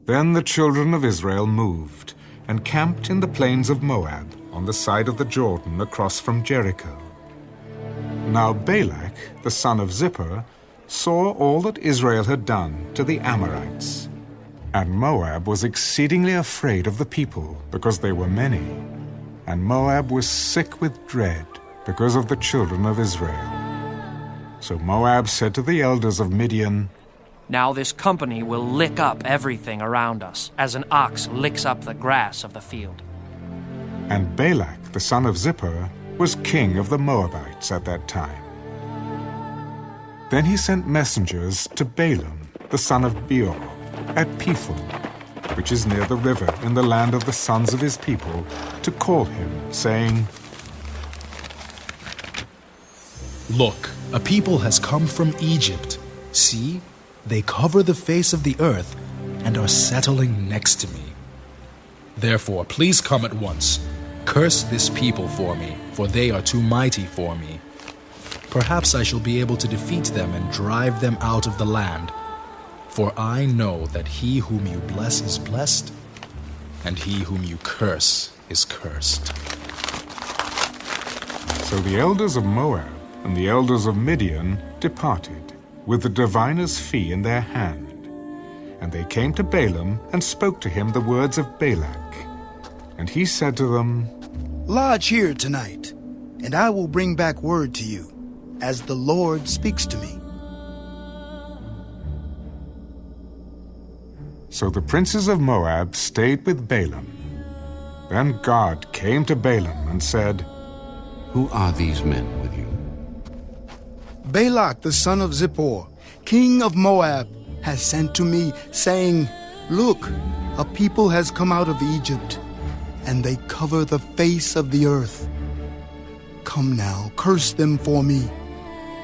Then the children of Israel moved and camped in the plains of Moab on the side of the Jordan across from Jericho. Now Balak, the son of Zippor, saw all that Israel had done to the Amorites. And Moab was exceedingly afraid of the people, because they were many. And Moab was sick with dread because of the children of Israel. So Moab said to the elders of Midian, "Now this company will lick up everything around us, as an ox licks up the grass of the field." And Balak, the son of Zippor, was king of the Moabites at that time. Then he sent messengers to Balaam, the son of Beor, at Pethor, which is near the river in the land of the sons of his people, to call him, saying, "Look, a people has come from Egypt. See, they cover the face of the earth and are settling next to me. Therefore, please come at once. Curse this people for me, for they are too mighty for me. Perhaps I shall be able to defeat them and drive them out of the land. For I know that he whom you bless is blessed, and he whom you curse is cursed." So the elders of Moab and the elders of Midian departed, with the diviner's fee in their hand. And they came to Balaam and spoke to him the words of Balak. And he said to them, "Lodge here tonight, and I will bring back word to you, as the Lord speaks to me." So the princes of Moab stayed with Balaam. Then God came to Balaam and said, Who are these men with you? Balak the son of Zippor, king of Moab, has sent to me, saying, "Look, a people has come out of Egypt, and they cover the face of the earth. Come now, curse them for me.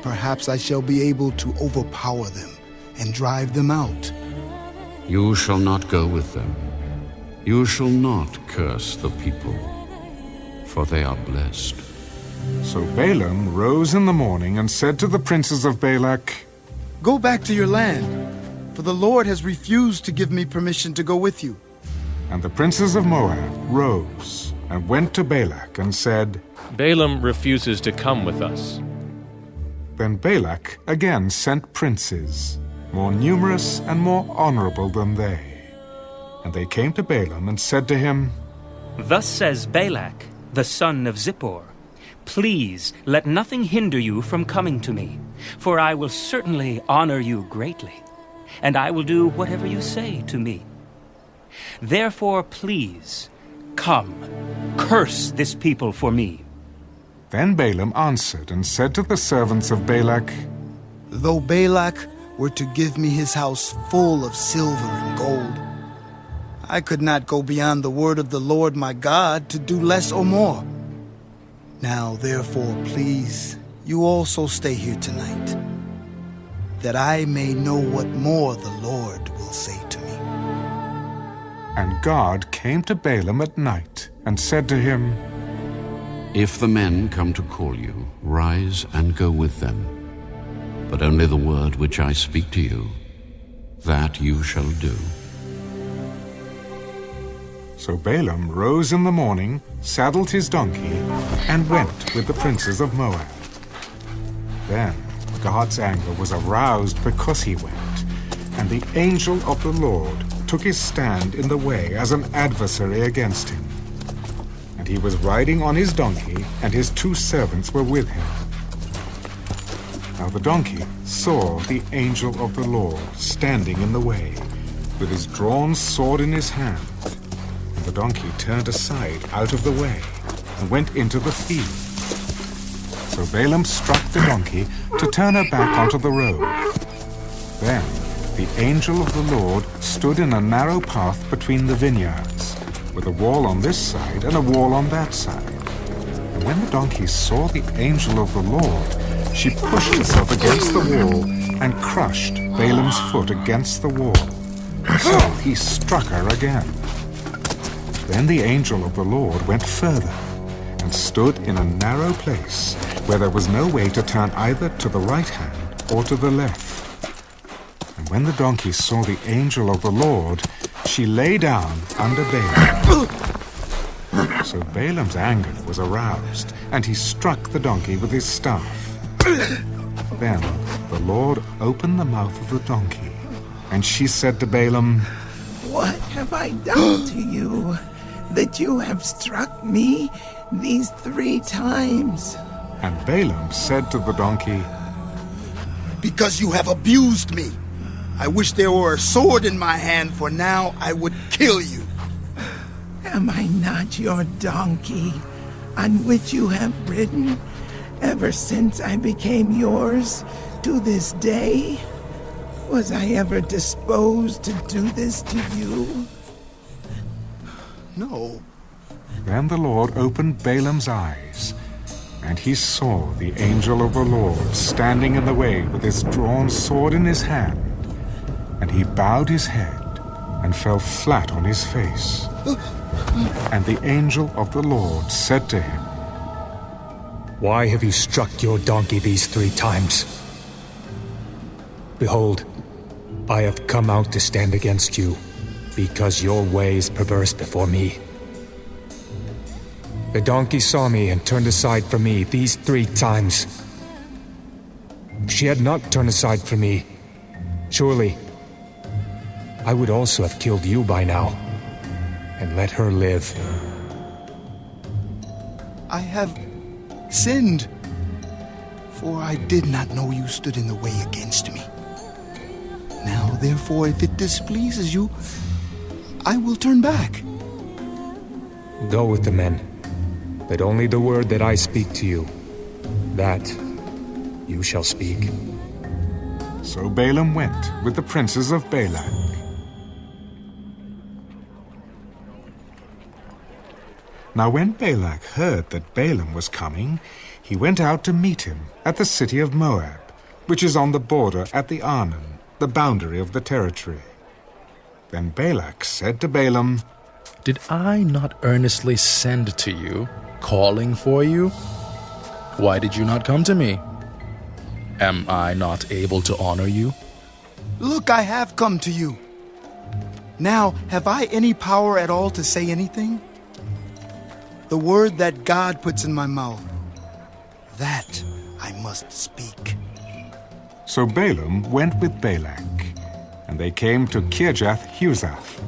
Perhaps I shall be able to overpower them and drive them out." You shall not go with them. You shall not curse the people, for they are blessed. So Balaam rose in the morning and said to the princes of Balak, "Go back to your land, for the Lord has refused to give me permission to go with you." And the princes of Moab rose and went to Balak and said, "Balaam refuses to come with us." Then Balak again sent princes, more numerous and more honorable than they. And they came to Balaam and said to him, "Thus says Balak, the son of Zippor, Please let nothing hinder you from coming to me, for I will certainly honor you greatly, and I will do whatever you say to me. Therefore, please, come, curse this people for me." Then Balaam answered and said to the servants of Balak, "Though Balak were to give me his house full of silver and gold, I could not go beyond the word of the Lord my God to do less or more. Now, therefore, please, you also stay here tonight, that I may know what more the Lord will say to me." And God came to Balaam at night and said to him, If the men come to call you, rise and go with them. But only the word which I speak to you, that you shall do. So Balaam rose in the morning, saddled his donkey, and went with the princes of Moab. Then God's anger was aroused because he went, and the angel of the Lord took his stand in the way as an adversary against him. And he was riding on his donkey, and his 2 servants were with him. Now the donkey saw the angel of the Lord standing in the way, with his drawn sword in his hand. And the donkey turned aside out of the way, and went into the field. So Balaam struck the donkey to turn her back onto the road. Then the angel of the Lord stood in a narrow path between the vineyards, with a wall on this side and a wall on that side. And when the donkey saw the angel of the Lord, she pushed herself against the wall and crushed Balaam's foot against the wall. So he struck her again. Then the angel of the Lord went further and stood in a narrow place where there was no way to turn either to the right hand or to the left. And when the donkey saw the angel of the Lord, she lay down under Balaam. So Balaam's anger was aroused, and he struck the donkey with his staff. Then the Lord opened the mouth of the donkey, and she said to Balaam, "What have I done to you, that you have struck me these 3 times? And Balaam said to the donkey, Because you have abused me. I wish there were a sword in my hand, for now I would kill you. Am I not your donkey, on which you have ridden ever since I became yours to this day? Was I ever disposed to do this to you?" No. Then the Lord opened Balaam's eyes, and he saw the angel of the Lord standing in the way with his drawn sword in his hand. And he bowed his head and fell flat on his face. And the angel of the Lord said to him, "Why have you struck your donkey these 3 times? Behold, I have come out to stand against you, because your way is perverse before me. The donkey saw me and turned aside from me these 3 times. If she had not turned aside from me, surely I would also have killed you by now, and let her live." I have sinned, for I did not know you stood in the way against me. Now, therefore, if it displeases you, I will turn back. Go with the men, but only the word that I speak to you, that you shall speak. So Balaam went with the princes of Balak. Now when Balak heard that Balaam was coming, he went out to meet him at the city of Moab, which is on the border at the Arnon, the boundary of the territory. Then Balak said to Balaam, Did I not earnestly send to you, calling for you? Why did you not come to me? Am I not able to honor you? Look, I have come to you. Now, have I any power at all to say anything? The word that God puts in my mouth, that I must speak. So Balaam went with Balak, and they came to Kirjath-Huzath.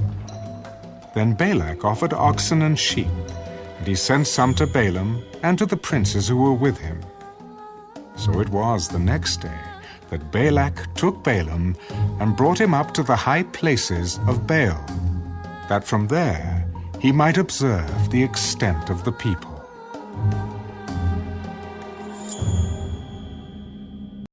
Then Balak offered oxen and sheep, and he sent some to Balaam and to the princes who were with him. So it was the next day that Balak took Balaam and brought him up to the high places of Baal, that from there he might observe the extent of the people.